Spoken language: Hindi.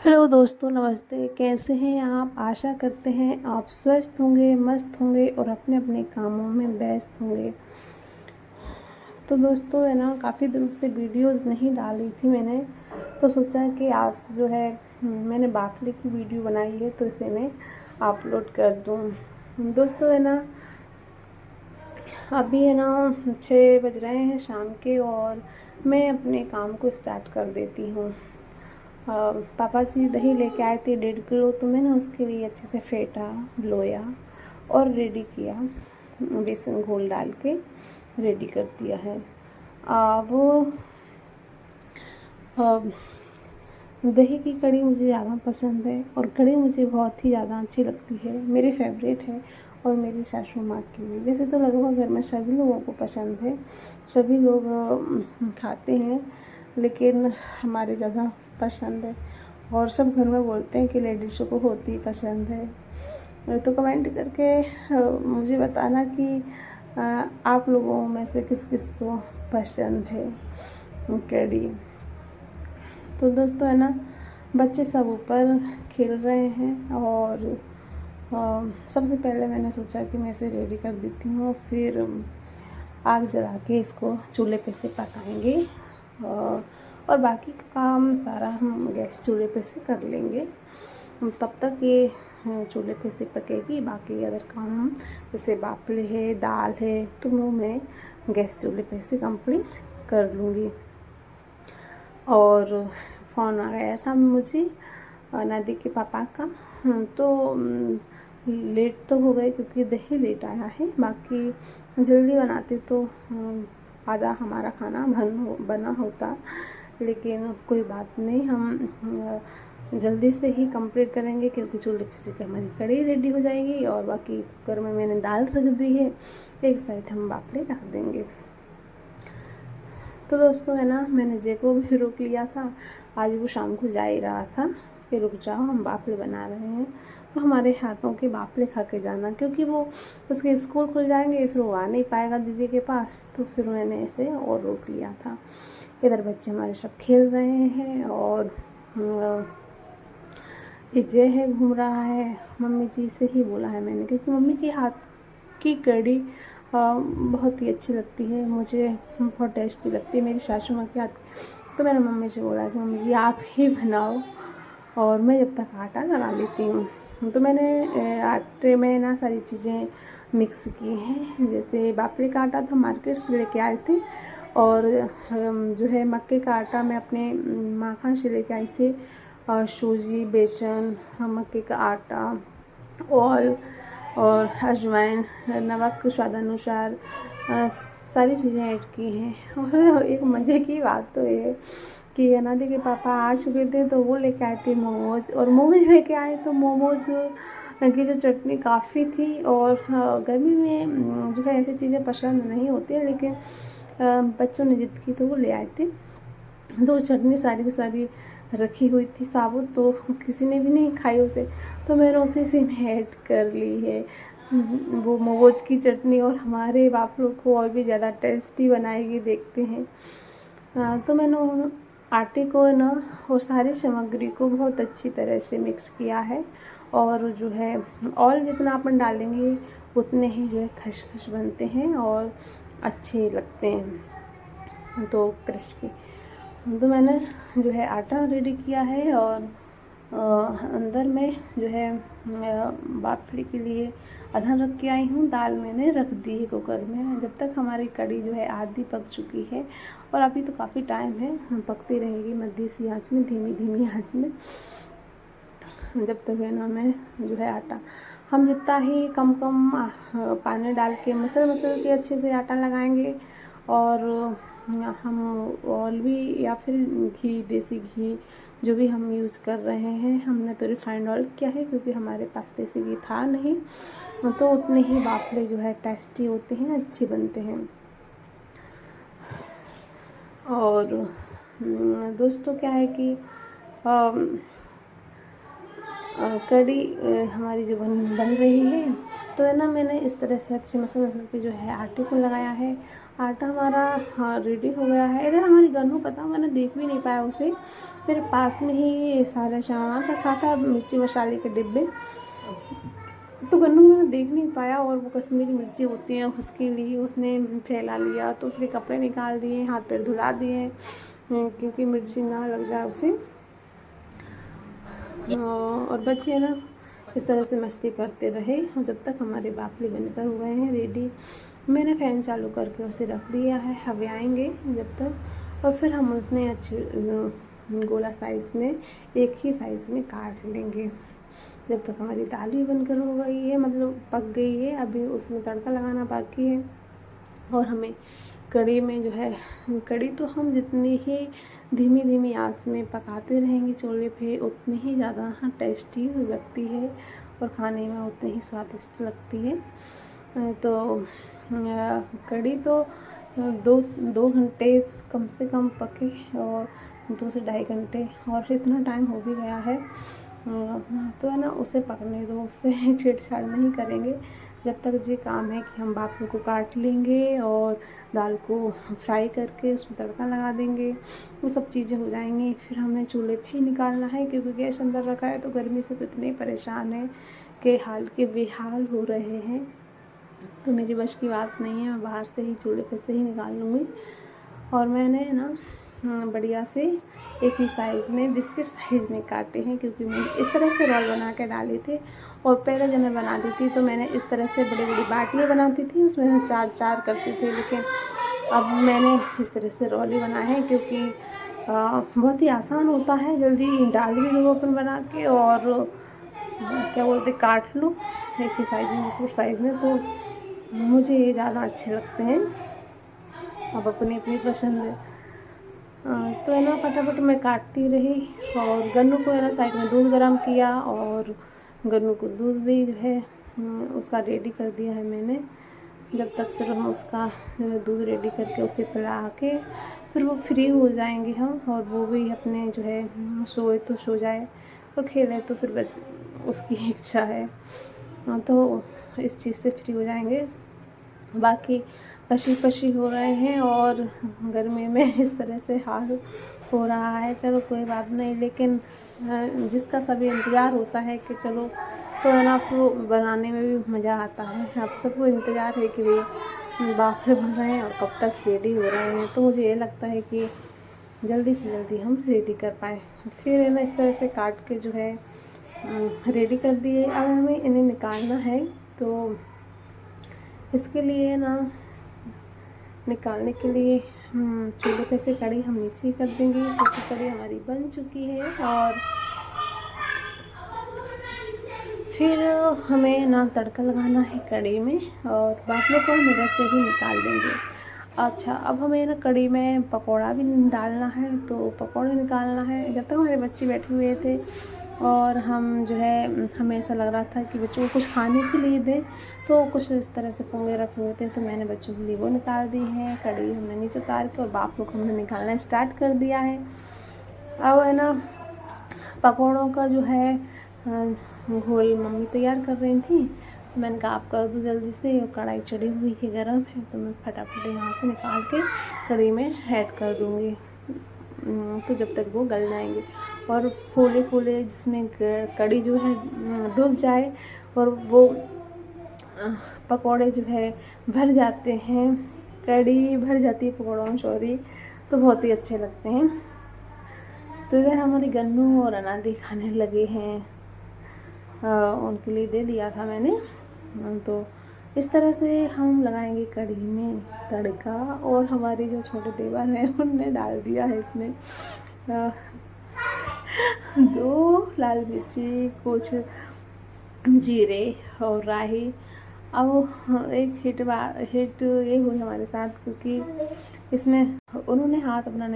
हेलो दोस्तों, नमस्ते। कैसे हैं आप? आशा करते हैं आप स्वस्थ होंगे, मस्त होंगे और अपने अपने कामों में व्यस्त होंगे। तो दोस्तों है ना, काफ़ी दिनों से वीडियोस नहीं डाली थी मैंने, तो सोचा कि आज जो है मैंने बाफले की वीडियो बनाई है तो इसे मैं अपलोड कर दूँ। दोस्तों है ना, अभी है ना 6 बज रहे हैं शाम के और मैं अपने काम को स्टार्ट कर देती हूँ। पापा जी दही लेके आए थे 1.5 किलो, तो मैंने उसके लिए अच्छे से फेंटा, लोया और रेडी किया। बेसन घोल डाल के रेडी कर दिया है। वो दही की कढ़ी मुझे ज़्यादा पसंद है और कढ़ी मुझे बहुत ही ज़्यादा अच्छी लगती है, मेरी फेवरेट है और मेरी सासू माँ की भी। वैसे तो लगभग घर में सभी लोगों को पसंद है, सभी लोग खाते हैं, लेकिन हमारे ज़्यादा पसंद है और सब घर में बोलते हैं कि लेडीज़ों को होती पसंद है। तो कमेंट करके मुझे बताना कि आप लोगों में से किस किस को पसंद है कढ़ी। तो दोस्तों है ना, बच्चे सब ऊपर खेल रहे हैं और सबसे पहले मैंने सोचा कि मैं इसे रेडी कर देती हूँ, फिर आग जला के इसको चूल्हे पे से पकाएंगे और बाकी का काम सारा हम गैस चूल्हे पे से कर लेंगे। तब तक ये चूल्हे पे से पकेगी, बाकी अगर काम जैसे बाफले है, दाल है, तो वो मैं गैस चूल्हे पे से कंप्लीट कर लूँगी। और फ़ोन आ गया था मुझे नदी के पापा का, तो लेट तो हो गए क्योंकि दही लेट आया है। बाकी जल्दी बनाते तो आधा हमारा खाना बना होता, लेकिन कोई बात नहीं, हम जल्दी से ही कंप्लीट करेंगे क्योंकि चूल्हे पे से हमारी कढ़ी रेडी हो जाएगी और बाकी कुकर में मैंने दाल रख दी है, एक साइड हम बाफले रख देंगे। तो दोस्तों है ना, मैंने जय को भी रोक लिया था, आज वो शाम को जा ही रहा था कि रुक जाओ, हम बाफले बना रहे हैं, तो हमारे हाथों के बाफले खा के जाना, क्योंकि वो उसके स्कूल खुल जाएंगे, फिर वो आ नहीं पाएगा दीदी के पास, तो फिर मैंने ऐसे और रोक लिया था। इधर बच्चे हमारे सब खेल रहे हैं और ये जय है घूम रहा है। मम्मी जी से ही बोला है मैंने, क्योंकि मम्मी के हाथ की कढ़ी बहुत ही अच्छी लगती है, मुझे बहुत टेस्टी लगती है मेरी सासू माँ के हाथ की। तो मैंने मम्मी से बोला कि मम्मी जी आप ही बनाओ और मैं जब तक आटा लगा लेती हूँ। तो मैंने आटे में ना सारी चीज़ें मिक्स की हैं, जैसे बाफले का आटा तो मार्केट से लेके आए थे और जो है मक्के का आटा मैं अपने माखा से लेके आई थी, सूजी, बेसन, मक्के का आटा, ऑयल और अजवाइन, नमक स्वादानुसार, सारी चीज़ें ऐड की हैं। और एक मज़े की बात तो ये कि अनादि के पापा आ चुके थे, तो वो लेके आए थे मोमोज, और मोमोज लेके आए तो मोमोज की जो चटनी काफ़ी थी। और गर्मी में जो है ऐसी चीज़ें पसंद नहीं होती है, लेकिन बच्चों ने जिद की तो वो ले आए थे। तो चटनी सारी की सारी रखी हुई थी साबुत, तो किसी ने भी नहीं खाई उसे, तो मैंने उसे इसी में ऐड कर ली है वो मोमोज की चटनी, और हमारे बाफलों को और भी ज़्यादा टेस्टी बनाएगी, देखते हैं। तो मैंने आटे को ना और सारी सामग्री को बहुत अच्छी तरह से मिक्स किया है, और जो है ऑयल जितना अपन डालेंगे उतने ही जो है खशखश बनते हैं और अच्छे लगते हैं, तो क्रिस्पी। तो मैंने जो है आटा रेडी किया है और अंदर में जो है बाफले के लिए अदहन रख के आई हूँ। दाल मैंने रख दी है कुकर में, जब तक हमारी कढ़ी जो है आधी पक चुकी है, और अभी तो काफ़ी टाइम है, पकती रहेगी मध्यम सी आँच में, धीमी धीमी आँच में, जब तक है ना मैं जो है आटा, हम जितना ही कम कम पानी डाल के मसल के अच्छे से आटा लगाएंगे, और हम ऑयल भी या फिर घी, देसी घी जो भी हम यूज़ कर रहे हैं, हमने तो रिफाइंड ऑयल किया है क्योंकि हमारे पास देसी घी था नहीं, तो उतने ही बाफले जो है टेस्टी होते हैं, अच्छे बनते हैं। और दोस्तों क्या है कि कढ़ी हमारी जो बन रही है, तो है ना, मैंने इस तरह से अच्छे मसल के जो है आटे को लगाया है। आटा हमारा रेडी हो गया है। इधर हमारी गन्नू, पता मैंने देख भी नहीं पाया उसे, मेरे पास में ही सारा सामान रखा था, मिर्ची मसाले के डिब्बे, तो गन्नू मैंने देख नहीं पाया, और वो कश्मीरी मिर्ची होती हैं उसके लिए उसने फैला लिया, तो उसके कपड़े निकाल दिए, हाथ पैर धुला दिए क्योंकि मिर्ची ना लग जाए उसे। और बच्चे ना इस तरह से मस्ती करते रहे जब तक हमारे बाफले बनकर हुए हैं रेडी। मैंने फ़ैन चालू करके उसे रख दिया है, हवा आएंगे जब तक, और फिर हम उतने अच्छे गोला साइज़ में एक ही साइज़ में काट लेंगे। जब तक हमारी दाल भी बनकर हो गई है, मतलब पक गई है, अभी उसमें तड़का लगाना बाकी है। और हमें कढ़ी में जो है, कढ़ी तो हम जितनी ही धीमी धीमी आंच में पकाते रहेंगे चूल्हे पे उतनी ही ज़्यादा टेस्टी लगती है और खाने में उतनी ही स्वादिष्ट लगती है। तो कढ़ी तो दो घंटे कम से कम पके, और 2 से ढाई घंटे, और इतना टाइम हो भी गया है। तो है ना, उसे पकने दो, उससे छेड़छाड़ नहीं करेंगे। जब तक ये काम है कि हम बाफलों को काट लेंगे और दाल को फ्राई करके उसमें तड़का लगा देंगे, वो सब चीज़ें हो जाएंगी। फिर हमें चूल्हे पे ही निकालना है क्योंकि गैस अंदर रखा है, तो गर्मी से तो इतने परेशान हैं कि हाल के बेहाल हो रहे हैं। तो मेरी बस की बात नहीं है, मैं बाहर से ही चूल्हे पे से ही निकाल लूँगी। और मैंने ना बढ़िया से एक ही साइज़ में बिस्किट साइज़ में काटे हैं, क्योंकि मैंने इस तरह से रोल बना के डाले थे। और पहले जब मैं बनाती थी तो मैंने इस तरह से बड़ी बड़ी बाटियाँ बनाती थी, उसमें 4-4 करती थी, लेकिन अब मैंने इस तरह से रोल ही बनाए हैं क्योंकि बहुत ही आसान होता है, जल्दी डाल भी दो अपन बना के, और क्या बोलते काट लो एक ही साइज़ में, बिस्कुट साइज़ में। तो मुझे ये ज़्यादा अच्छे लगते हैं, अब अपनी अपनी पसंद है। तो है ना, फटाफट मैं काटती रही, और गन्नू को है ना साइड में दूध गर्म किया, और गन्नू को दूध भी जो है उसका रेडी कर दिया है मैंने। जब तक फिर हम उसका जो है दूध रेडी करके उसे पिला के फिर वो फ्री हो जाएंगे हम, और वो भी अपने जो है सोए तो सो जाए और खेले तो फिर उसकी इच्छा है। तो इस चीज़ से फ्री हो जाएंगे। बाकी पशी हो रहे हैं और गर्मी में इस तरह से हाल हो रहा है। चलो कोई बात नहीं, लेकिन जिसका सभी इंतज़ार होता है कि चलो तो है ना, आपको बनाने में भी मज़ा आता है। आप सबको इंतज़ार है कि भाई बाफले बन रहे हैं और कब तक रेडी हो रहे हैं। तो मुझे ये लगता है कि जल्दी से जल्दी हम रेडी कर पाएँ। फिर है ना इस तरह से काट के जो है रेडी कर दिए। अब हमें इन्हें निकालना है, तो इसके लिए ना निकालने के लिए चूल्हे पे से कढ़ी हम नीचे कर देंगे, क्योंकि कढ़ी हमारी बन चुकी है। और फिर हमें ना तड़का लगाना है कढ़ी में, और बाफलों को हम इधर से ही निकाल देंगे। अच्छा, अब हमें ना कढ़ी में पकौड़ा भी डालना है, तो पकौड़े निकालना है। जब तक हमारे बच्चे बैठे हुए थे और हम जो है, हमें ऐसा लग रहा था कि बच्चों को कुछ खाने के लिए दें, तो कुछ इस तरह से पोंगे रखे हुए थे, तो मैंने बच्चों के लिए वो निकाल दी है। कढ़ी हमने नीचे उतार के और बाफलों को हमने निकालना स्टार्ट कर दिया है। अब है ना पकौड़ों का जो है घोल मम्मी तैयार कर रही थी, तो मैंने कहा आप कर दो जल्दी से, और कढ़ाई चढ़ी हुई है गरम है, तो मैं फटाफट यहाँ से निकाल के कढ़ी में ऐड कर दूँगी। तो जब तक वो गल जाएंगे और फूले फूले जिसमें कढ़ी जो है डूब जाए और वो पकौड़े जो है भर जाते हैं, कढ़ी भर जाती है पकौड़ों में, सॉरी, तो बहुत ही अच्छे लगते हैं। तो इधर हमारे गन्नू और अनादी खाने लगे हैं, उनके लिए दे दिया था मैंने। तो इस तरह से हम लगाएंगे कढ़ी में तड़का, और हमारे जो छोटे देवर हैं उनने डाल दिया है इसमें 2 लाल मिर्ची, कुछ जीरे और राई। अब एक हिट ये हुई हमारे साथ, क्योंकि इसमें उन्होंने हाथ अपना नहीं